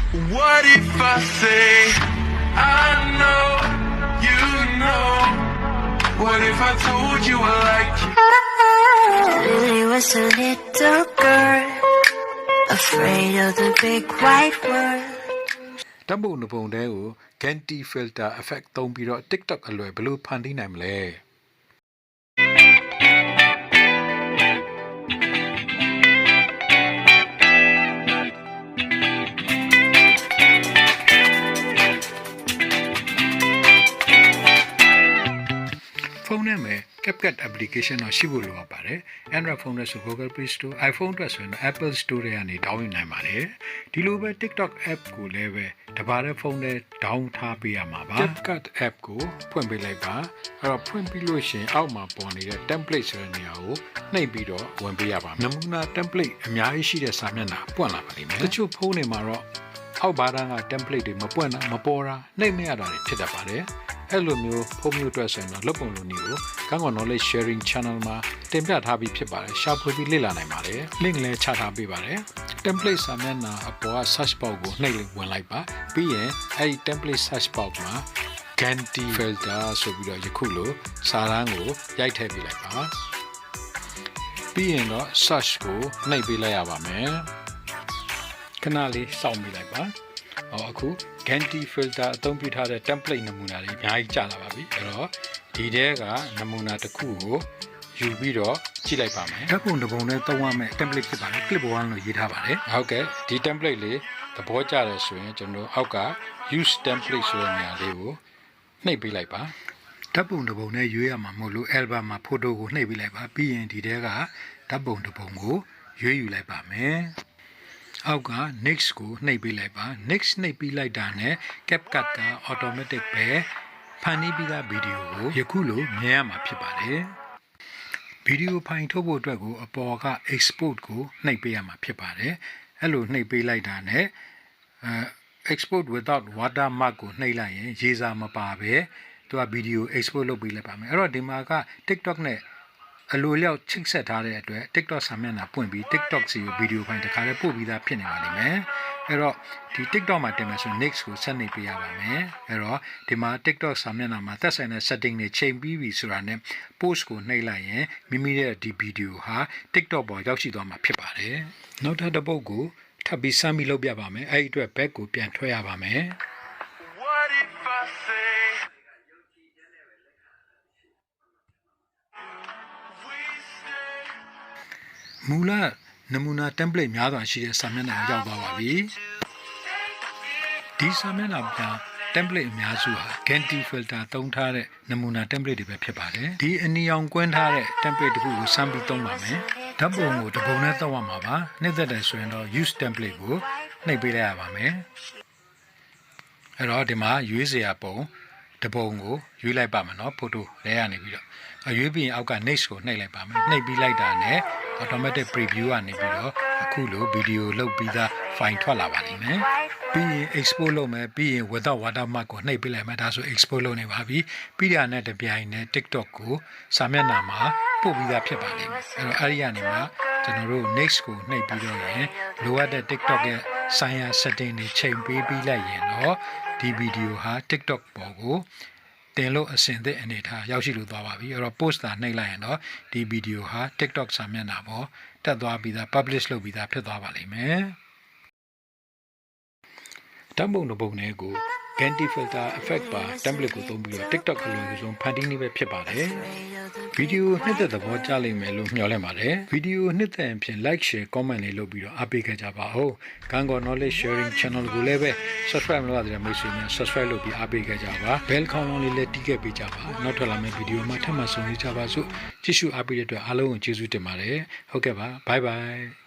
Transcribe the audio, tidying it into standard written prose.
What if I say I know you know? What if I told you I like you? Lily was a little girl, afraid of the big white world. တပုံနပုံတဲကို Ganti filter effect သုံးပြီးတော့ TikTok အလွယ်ဘယ်လိုဖန်တီးနိုင်မလဲဖုန်းနဲ့မယ် CapCut application တော့ရှိဖို့လိုပါတယ် Android phone နဲ့ဆို Google Play Store iPhone အတွက်ဆိုရင် Apple Store တွေကနေ download နိုင်ပါတယ်ဒီလိုပဲ TikTok app ကိုလည်းပဲတပါးတဲ့ဖုန်းနဲ့ down ထားပေးရမှာပါ CapCut app ကိုဖွင့်ပေးလိုက်ပါအဲ့တော့ဖွင့်ပြီးလို့ရှိရင်အောက်မှာပေါ်နေတဲ့ template ဆိုတဲ့နေရာကိုနှိပ်ပြီးတော့ဝင်ပေးရပါမယ်နမူနာ template အများကြီးရှိတဲ့စာမျက်နှာပွင့်လာပါလိမ့်မယ်တချို့ဖုန်းတွေမှာတော့အောက်ဘားတန်းက template တွေမပွင့်တာမပေါ်တာနှိပ်မရတာတွေဖြစ်တတ်ပါတယ်အဲ့လိုမျိုးဖုန်းမျိုးအတွက်ဆိုရင်တော့လုပ်ပုံလိုနည်းကိုKantkaw knowledge sharing channel မှာတင်ပြထားပြီးဖြစ်ပါတယ်ရှာဖွေပြီးလေ့လာနိုင်ပါတယ် link လည်းချထားပေးပါတယ် template စာမျက်နှာအပေါ်က search box ကိုနှိပ်ဝင်လိုက်ပါပြီးရင်အဲ့ဒီ template search box မှာ Ganti filter ဆိုပြီးတော့ယခုလိုစာတန်းကိုရိုက်ထည့်ပေးလိုက်ပါပြီးရင်တော့ search ကိုနှိပ်ပေးလိုက်ရပါမယ်ခဏလေးစောင့်ပေးလိုက်ပါအခု Ganti filter အသုံးပြုထားတဲ့ template နမူနာတွေအများကြီးကြာလာပါပြီအဲ့တော့ဒီထဲကနမူနာတစ်ခုကိုယူပြီးတော့ကြည့်လိုက်ပါမယ်ဓာတ်ပုံတစ်ပုံနဲ့သုံးရမယ့် template ဖြစ်ပါတယ် clipboard လို့ရေးထားပါတယ်ဟုတ်ကဲ့ဒီ template လေးသဘောကျတယ်ဆိုရင်ကျွန်တော်အောက်က use template ဆိုတဲ့နေရာလေးကိုနှိပ်ပေးလိုက်ပါဓာတ်ပုံတစ်ပုံနဲ့ရွေးရမှာမဟုတ်လို့ album မှာ photo ကိုနှိပ်ပေးလိုက်ပါပြီးရင်ဒီထဲကဓာတ်ပုံတစ်ပုံကိုရွေးယူလိုက်ပါမယ်အောက်က next ကိုနှိပ်ပေးလိုက်ပါ next နှိပ်ပြီးလိုက်တာနဲ့ CapCut က automatic ပဲဖန်တီးပြီးသားဗီဒီယိုကိုယခုလိုမြင်ရမှာဖြစ်ပါတယ်ဗီဒီယိုဖိုင်ထုတ်ဖို့အတွက်ကိုအပေါ်က export ကိုနှိပ်ပေးရမှာဖြစ်ပါတယ်အဲ့လိုနှိပ်ပေးလိုက်တာနဲ့export without watermark ကိုနှိပ်လိုက်ရင်ရေစာမပါပဲသူကဗီဒီယို export လုပ်ပေးလိုက်ပါမယ်အဲ့တော့ဒီမှာက TikTok နဲ့အလိုလျောက်ချိတ်ဆက်ထားတဲ့အတွက် TikTok စာမျက်နှာပွင့်ပြီး TikTok စီကိုဗီဒီယိုဖိုင်တစ်ခါလေးပို့ပြီးသားဖြစ်နေပါလိမ့်မယ်အဲ့တော့ဒီ TikTok မှာတင်မယ်ဆို next ကိုဆက်နေပေးရပါမယ်အဲ့တော့ဒီမှာ TikTok စာမျက်နှာမှာသက်ဆိုင်တဲ့ setting တွေချိန်ပြီးပြီဆိုတာနဲ့ post ကိုနှိပ်လိုက်ရင်မိမိရဲ့ဒီဗီဒီယိုဟာ TikTok ပေါ်ရောက်ရှိသွားမှာဖြစ်ပါတယ်နောက်ထပ်တစ်ပုဒ်ကိုထပ်ပြီးစမ်းပြီးလုပ်ပြပါမယ်အဲ့ဒီအတွက် back ကိုပြန်ထွက်ရပါမယ် What if I sayမူလနမူနာ template များစွာရှိတဲ့စာမျက်နှာကိုရောက်သွားပါပြီဒီစာမျက်နှာပြ template အများစုဟာ Ganti filter သုံးထားတဲ့နမူနာ template တွေပဲဖြစ်ပါတယ်ဒီအနီရောင်ကွင်းထားတဲ့ template တစ်ခုကိုစမ်းပြီးသုံးပါမယ်ဓာတ်ပုံကိုတစ်ပုံနဲ့သုံးရမှာပါနှိမ့်သက်တယ်ဆိုရင်တော့ use template ကိုနှိပ်ပေးလိုက်ရပါမယ်အဲ့တော့ဒီမှာရွေးစရာပုံတစ်ပုံကိုရွေးလိုက်ပါမယ်နော် photo ထဲကနေပြီးတော့ရွေးပြီးရင်အောက်က next ကိုနှိပ်လိုက်ပါမယ်နှိပ်ပြီးလိုက်တာနဲ့ automatic preview ကနေပြီးတော့အခုလိုဗီဒီယိုလုပ်ပြီးသား file ထွက်လာပါလိမ့်မယ်ပြီးရင် export လုပ်မယ်ပြီးရင် without watermark ကိုနှိပ်ပေးလိုက်မယ်ဒါဆို export လုပ်နေပါပြီပြီးတာနဲ့တပြိုင်နဲ့ TikTok ကိုစာမျက်နှာမှာပို့ပြီးသားဖြစ်ပါလိမ့်မယ်အဲ့တော့အဲ့ဒီကနေမှကျွန်တော်တို့ next ကိုနှိပ်ပြီးတော့ရင်လိုအပ်တဲ့ TikTok ရဲ့ဆိုင်ရာ setting တွေချိန်ပေးပြီးလိုက်ရင်တော့ဒီဗီဒီယိုဟာ TikTok ပေါ်ကိုတင်လို့အဆင်သင့်အနေထားရောက်ရှိလို့သွားပါပြီအဲ့တော့ post တာနှိပ်လိုက်ရင်တော့ဒီဗီဒီယိုဟာ TikTok စာမျက်နှာပေါ်တက်သွားပြီးသား publish လုပ်ပြီးသားဖြစ်သွားပါလိမ့်မယ်ဓာတ်ပုံတစ်ပုံနဲ့ကို Ganti filter effect ပါ template ကိုသုံးပြီးတော့ TikTok အလွယ်ဆုံးဖန်တီးနည်းပဲဖြစ်ပါတယ်ဗီဒီယိုနှစ်သက်သဘောကျလိမ့်မယ်လို့မျှော်လင့်ပါတယ်ဗီဒီယိုနှစ်သက်ရင်ဖြင့် like share comment လေးလုပ်ပြီးတော့အားပေးခဲ့ကြပါဦး Kantkaw knowledge sharing channel ကိုလည်းပဲ subscribe လုပ်ရတဲ့မိတ်ဆွေများ subscribe လုပ်ပြီးအားပေးခဲ့ကြပါ bell ခေါင်းလုံးလေးလည်းတီးခဲ့ပေးကြပါနောက်ထပ်လာမယ့်ဗီဒီယိုမှာထပ်မံဆုံတွေ့ကြပါစို့ကြည့်ရှုအားပေးတဲ့အတွက်အားလုံးကိုကျေးဇူးတင်ပါတယ်ဟုတ်ကဲ့ပါ bye bye